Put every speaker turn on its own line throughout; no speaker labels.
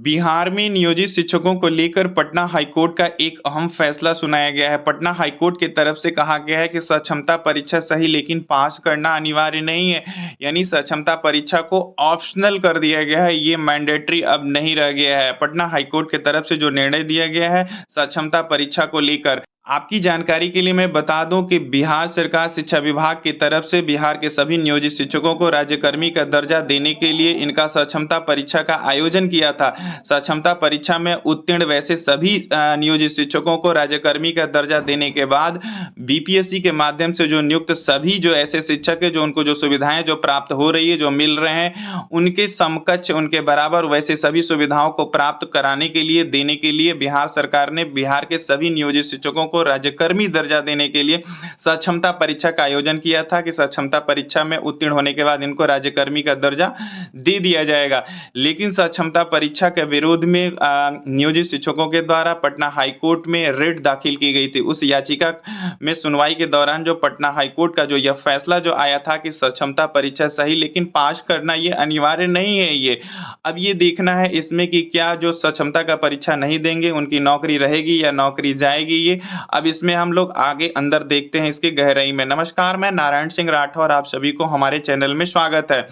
बिहार में नियोजित शिक्षकों को लेकर पटना हाईकोर्ट का एक अहम फैसला सुनाया गया है। पटना हाईकोर्ट की तरफ से कहा गया है कि सक्षमता परीक्षा सही लेकिन पास करना अनिवार्य नहीं है। यानी सक्षमता परीक्षा को ऑप्शनल कर दिया गया है, ये मैंडेटरी अब नहीं रह गया है। पटना हाईकोर्ट की तरफ से जो निर्णय दिया गया है सक्षमता परीक्षा को लेकर, आपकी जानकारी के लिए मैं बता दूं कि बिहार सरकार शिक्षा विभाग की तरफ से बिहार के सभी नियोजित शिक्षकों को राज्यकर्मी का दर्जा देने के लिए इनका सक्षमता परीक्षा का आयोजन किया था। सक्षमता परीक्षा में उत्तीर्ण वैसे सभी नियोजित शिक्षकों को राज्यकर्मी का दर्जा देने के बाद बीपीएससी के माध्यम से जो नियुक्त सभी जो ऐसे शिक्षक है जो उनको जो सुविधाएं जो प्राप्त हो रही है, जो मिल रहे हैं, उनके समकक्ष उनके बराबर वैसे सभी सुविधाओं को प्राप्त कराने के लिए देने के लिए बिहार सरकार ने बिहार के सभी नियोजित शिक्षकों को राज्यकर्मी दर्जा देने के लिए सक्षमता परीक्षा का आयोजन किया था कि सक्षमता परीक्षा में उत्तीर्ण होने के बाद इनको राज्यकर्मी का दर्जा दे दिया जाएगा। लेकिन सक्षमता परीक्षा के विरोध में नियोजित शिक्षकों के द्वारा पटना हाईकोर्ट में रिट दाखिल की गई थी। उस याचिका में सुनवाई के दौरान जो पटना हाईकोर्ट का जो यह फैसला जो आया था कि सक्षमता परीक्षा सही लेकिन पास करना ये अनिवार्य नहीं है। ये अब ये देखना है इसमें कि क्या जो सक्षमता का परीक्षा नहीं देंगे उनकी नौकरी रहेगी या नौकरी जाएगी। ये अब इसमें हम लोग आगे अंदर देखते हैं इसके गहराई में। नमस्कार, मैं नारायण सिंह राठौर, आप सभी को हमारे चैनल में स्वागत है।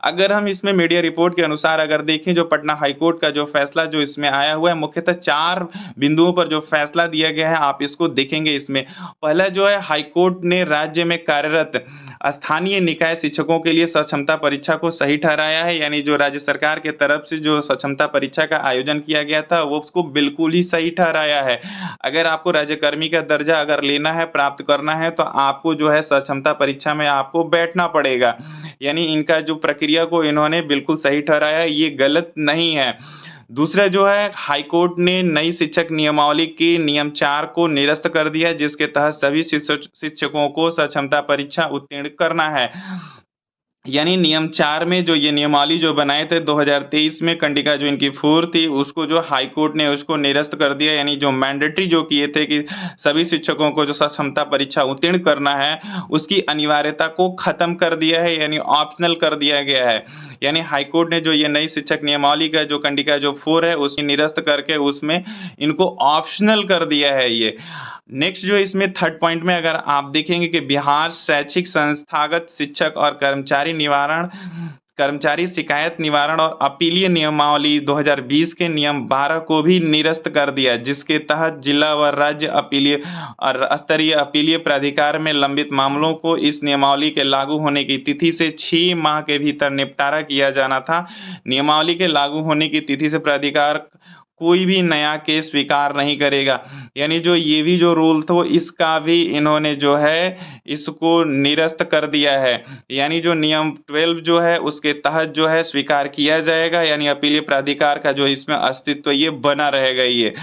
अगर हम इसमें मीडिया रिपोर्ट के अनुसार अगर देखें जो पटना हाईकोर्ट का जो फैसला जो इसमें आया हुआ है, मुख्यतः 4 बिंदुओं पर जो फैसला दिया गया है आप इसको देखेंगे। इसमें पहला जो है, हाईकोर्ट ने राज्य में कार्यरत स्थानीय निकाय शिक्षकों के लिए सक्षमता परीक्षा को सही ठहराया है। यानी जो राज्य सरकार के तरफ से जो सक्षमता परीक्षा का आयोजन किया गया था वो उसको बिल्कुल ही सही ठहराया है। अगर आपको राज्यकर्मी का दर्जा अगर लेना है, प्राप्त करना है, तो आपको जो है सक्षमता परीक्षा में आपको बैठना पड़ेगा। यानी इनका जो प्रक्रिया को इन्होंने बिल्कुल सही ठहराया है, ये गलत नहीं है। दूसरा जो है, हाईकोर्ट ने नई शिक्षक नियमावली के नियम 4 को निरस्त कर दिया, जिसके तहत सभी शिक्षकों को सक्षमता परीक्षा उत्तीर्ण करना है। यानी नियम 4 में जो ये नियमावली जो बनाए थे 2023 में, कंडिका जो इनकी 4 थी, उसको जो हाईकोर्ट ने उसको निरस्त कर दिया। यानी जो मैंडेटरी जो किए थे कि सभी शिक्षकों को जो सक्षमता परीक्षा उत्तीर्ण करना है, उसकी अनिवार्यता को खत्म कर दिया है, यानी ऑप्शनल कर दिया गया है। यानी हाईकोर्ट ने जो ये नई शिक्षक नियमावली का जो कंडिका जो 4 है उसे निरस्त करके उसमें इनको ऑप्शनल कर दिया है ये। नेक्स्ट जो इसमें थर्ड पॉइंट में अगर आप देखेंगे कि बिहार शैक्षिक संस्थागत शिक्षक और कर्मचारी शिकायत निवारण और अपीलीय नियमावली 2020 के नियम 12 को भी निरस्त कर दिया, जिसके तहत जिला व राज्य अपीलीय और स्तरीय अपीलीय प्राधिकार में लंबित मामलों को इस नियमावली के लागू होने की तिथि से 6 माह के भीतर निपटारा किया जाना था। नियमावली के लागू होने की तिथि से प्राधिकार कोई भी नया केस स्वीकार नहीं करेगा। यानी जो ये भी जो रूल था इसका भी इन्होंने जो है इसको निरस्त कर दिया है। यानी जो नियम 12 जो है उसके तहत जो है स्वीकार किया जाएगा, यानी अपीलीय प्राधिकार का जो इसमें अस्तित्व ये बना रहेगा ये।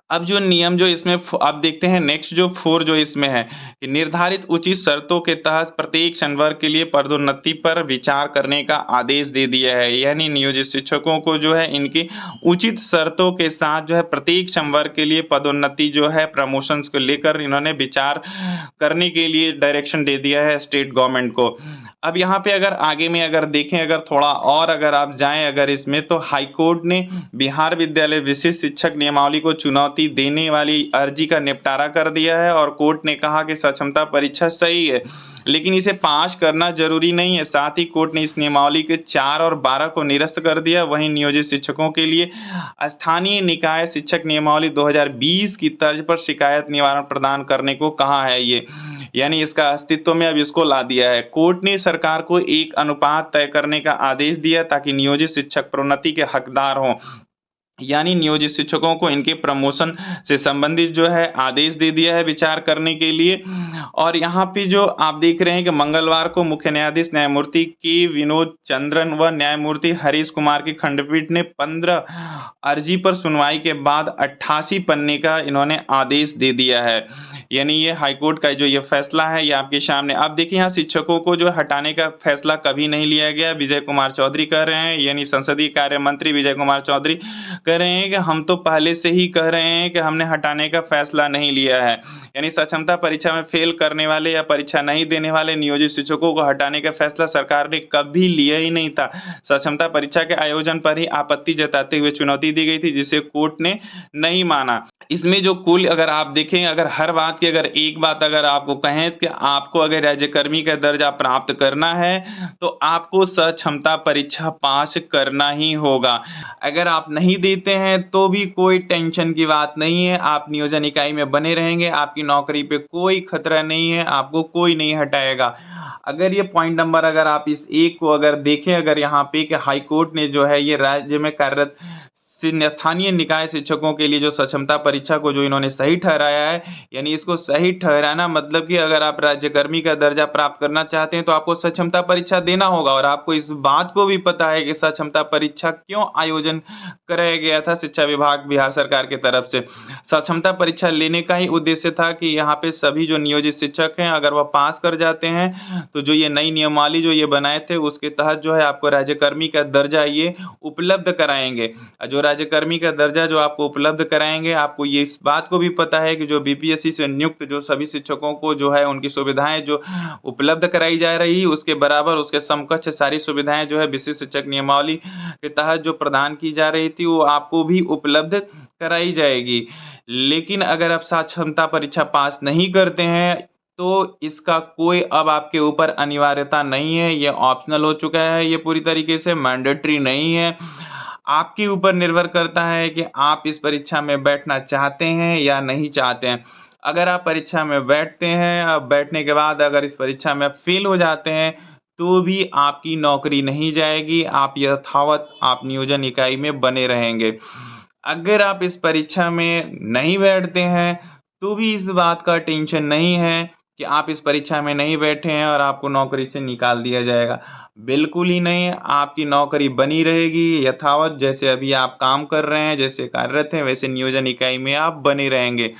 अब जो नियम जो इसमें आप देखते हैं, नेक्स्ट जो 4 जो इसमें है कि निर्धारित उचित शर्तों के तहत प्रत्येक संवर्ग के लिए पदोन्नति पर विचार करने का आदेश दे दिया है। यानी नियोजित शिक्षकों को जो है इनकी उचित शर्तों के साथ जो है प्रत्येक संवर्ग के लिए पदोन्नति जो है प्रमोशंस को लेकर इन्होंने विचार करने के लिए डायरेक्शन दे दिया है स्टेट गवर्नमेंट को। अब यहाँ पे अगर आगे में अगर देखें, अगर थोड़ा और अगर आप जाएं अगर इसमें, तो हाईकोर्ट ने बिहार विद्यालय विशिष्ट शिक्षक नियमावली को चुनौती देने वाली अर्जी का निपटारा कर दिया है और कोर्ट ने कहा कि सक्षमता परीक्षा सही है लेकिन इसे पास करना जरूरी नहीं है। साथ ही कोर्ट ने इस नियमावली के 4 और 12 को निरस्त कर दिया। वहीं नियोजित शिक्षकों के लिए स्थानीय निकाय शिक्षक नियमावली 2020 की तर्ज पर शिकायत निवारण प्रदान करने को कहा है ये। यानी इसका अस्तित्व में अब इसको ला दिया है। कोर्ट ने सरकार को एक अनुपात तय करने का आदेश दिया ताकि नियोजित शिक्षक प्रोन्नति के हकदार हों। यानी नियोजित शिक्षकों को इनके प्रमोशन से संबंधित जो है आदेश दे दिया है विचार करने के लिए। और यहाँ पे जो आप देख रहे हैं कि मंगलवार को मुख्य न्यायाधीश न्यायमूर्ति के विनोद चंद्रन व न्यायमूर्ति हरीश कुमार की खंडपीठ ने 15 अर्जी पर सुनवाई के बाद 88 पन्ने का इन्होंने आदेश दे दिया है। यानी ये हाईकोर्ट का जो ये फैसला है ये आपके सामने। अब देखिए यहाँ शिक्षकों को जो हटाने का फैसला कभी नहीं लिया गया। विजय कुमार चौधरी कह रहे हैं, यानी संसदीय कार्य मंत्री विजय कुमार चौधरी कह रहे हैं कि हम तो पहले से ही कह रहे हैं कि हमने हटाने का फैसला नहीं लिया है। यानी सक्षमता परीक्षा में फेल करने वाले या परीक्षा नहीं देने वाले नियोजित शिक्षकों को हटाने का फैसला सरकार ने कभी लिया ही नहीं था। सक्षमता परीक्षा के आयोजन पर ही आपत्ति जताते हुए चुनौती दी गई थी, जिसे कोर्ट ने नहीं माना। इसमें जो कुल अगर आप देखें, अगर हर बात की अगर एक बात अगर आपको कहें कि आपको अगर राज्यकर्मी का दर्जा प्राप्त करना है, तो आपको सक्षमता परीक्षा पास करना ही होगा। अगर आप नहीं देते हैं तो भी कोई टेंशन की बात नहीं है, आप नियोजन इकाई में बने रहेंगे, आपकी नौकरी पे कोई खतरा नहीं है, आपको कोई नहीं हटाएगा। अगर ये पॉइंट नंबर अगर आप इस एक को अगर देखें, अगर यहाँ पे कि हाई कोर्ट ने जो है ये राज्य में कार्यरत स्थानीय निकाय शिक्षकों के लिए जो सक्षमता परीक्षा को जो इन्होंने सही ठहराया है, यानी इसको सही ठहराना मतलब कि अगर आप राज्यकर्मी का दर्जा प्राप्त करना चाहते हैं तो आपको सक्षमता परीक्षा देना होगा। और आपको इस बात को भी पता है कि सक्षमता परीक्षा क्यों आयोजन कराया गया था शिक्षा विभाग बिहार सरकार की तरफ से। सक्षमता परीक्षा लेने का ही उद्देश्य था कि यहाँ पे सभी जो नियोजित शिक्षक हैं अगर वह पास कर जाते हैं तो जो ये नई नियमावली जो ये बनाए थे उसके तहत जो है आपको राज्यकर्मी का दर्जा ये उपलब्ध कराएंगे। जो राज्यकर्मी का दर्जा जो आपको उपलब्ध कराएंगे, आपको ये इस बात को भी पता है कि जो बीपीएससी से नियुक्त जो सभी शिक्षकों को जो है उनकी सुविधाएं जो उपलब्ध कराई जा रही उसके बराबर उसके समकक्ष सारी सुविधाएं जो है विशिष्ट शिक्षक नियमावली के तहत जो प्रदान की जा रही थी वो आपको भी उपलब्ध कराई जाएगी। लेकिन अगर आप सक्षमता परीक्षा पास नहीं करते हैं तो इसका कोई अब आपके ऊपर अनिवार्यता नहीं है, ये ऑप्शनल हो चुका है, ये पूरी तरीके से मैंडेटरी नहीं है। आपके ऊपर निर्भर करता है कि आप इस परीक्षा में बैठना चाहते हैं या नहीं चाहते हैं। अगर आप परीक्षा में बैठते हैं, अब बैठने के बाद अगर इस परीक्षा में फेल हो जाते हैं, तो भी आपकी नौकरी नहीं जाएगी, आप यथावत आप नियोजन इकाई में बने रहेंगे। अगर आप इस परीक्षा में नहीं बैठते हैं, तो भी इस बात का टेंशन नहीं है कि आप इस परीक्षा में नहीं बैठे हैं और आपको नौकरी से निकाल दिया जाएगा। बिल्कुल ही नहीं, आपकी नौकरी बनी रहेगी यथावत, जैसे अभी आप काम कर रहे हैं, जैसे कार्यरत हैं, वैसे नियोजन इकाई में आप बने रहेंगे।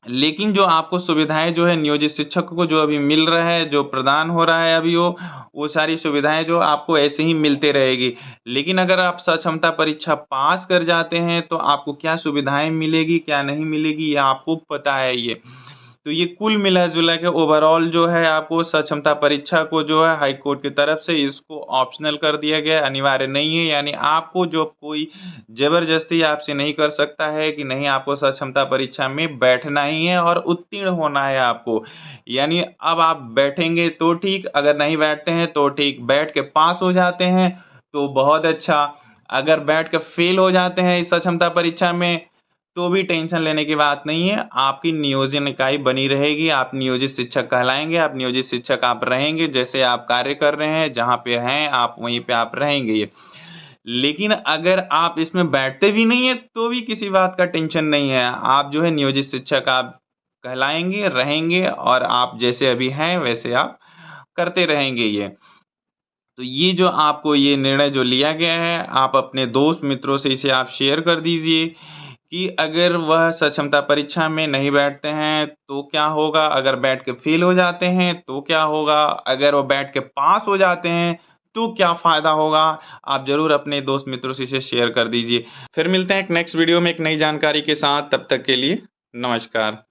लेकिन जो आपको सुविधाएँ जो है नियोजित शिक्षक को जो अभी मिल रहा है, जो प्रदान हो रहा है अभी वो सारी सुविधाएँ जो आपको ऐसे ही मिलते रहेगी। लेकिन अगर आप सक्षमता परीक्षा पास कर जाते हैं, तो आपको क्या सुविधाएँ मिलेगी, क्या नहीं मिलेगी, ये आपको पता है ये। तो ये कुल मिला-जुला के ओवरऑल जो है आपको सक्षमता परीक्षा को जो है हाई कोर्ट की तरफ से इसको ऑप्शनल कर दिया गया है, अनिवार्य नहीं है। यानी आपको जो कोई ज़बरदस्ती आपसे नहीं कर सकता है कि नहीं आपको सक्षमता परीक्षा में बैठना ही है और उत्तीर्ण होना है आपको। यानी अब आप बैठेंगे तो ठीक, अगर नहीं बैठते हैं तो ठीक। बैठ के पास हो जाते हैं तो बहुत अच्छा, अगर बैठ के फेल हो जाते हैं इस सक्षमता परीक्षा में तो भी टेंशन लेने की बात नहीं है, आपकी नियोजन इकाई बनी रहेगी, आप नियोजित शिक्षक कहलाएँगे, आप नियोजित शिक्षक आप रहेंगे, जैसे आप कार्य कर रहे हैं, जहाँ पे हैं आप वहीं पे आप रहेंगे ये। लेकिन अगर आप इसमें बैठते भी नहीं हैं, तो भी किसी बात का टेंशन नहीं है, आप जो है नियोजित शिक्षक आप कहलाएँगे, रहेंगे और आप जैसे अभी हैं, वैसे आप करते रहेंगे ये। तो ये जो आपको ये निर्णय जो लिया गया है, आप अपने दोस्त मित्रों से इसे आप शेयर कर दीजिए कि अगर वह सक्षमता परीक्षा में नहीं बैठते हैं तो क्या होगा? अगर बैठ के फ़ेल हो जाते हैं तो क्या होगा? अगर वो बैठ के पास हो जाते हैं तो क्या फ़ायदा होगा? आप ज़रूर अपने दोस्त मित्रों से इसे शेयर कर दीजिए। फिर मिलते हैं एक नेक्स्ट वीडियो में एक नई जानकारी के साथ, तब तक के लिए नमस्कार।